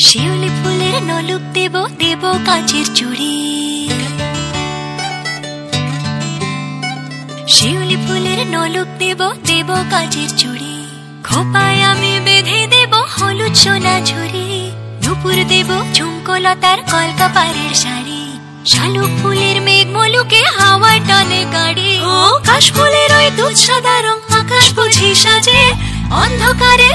শিউলি ফুলের নলুক দেব দেব কাঁচের চুড়ি, শিউলি ফুলের নলুক দেব দেব কাঁচের চুড়ি, খোপায় আমি বেঁধে দেব হলুদ সোনা ঝুড়ি, নুপুর দেব ঝুমকোলতার কলকাপাড়ের শাড়ি, শালুক ফুলের মেঘ মলুকে হাওয়ার টানে গাড়ি, ও কাশ ফুলের ওই দুধ সাদা রং আকাশ বুঝি সাজে, অন্ধকারে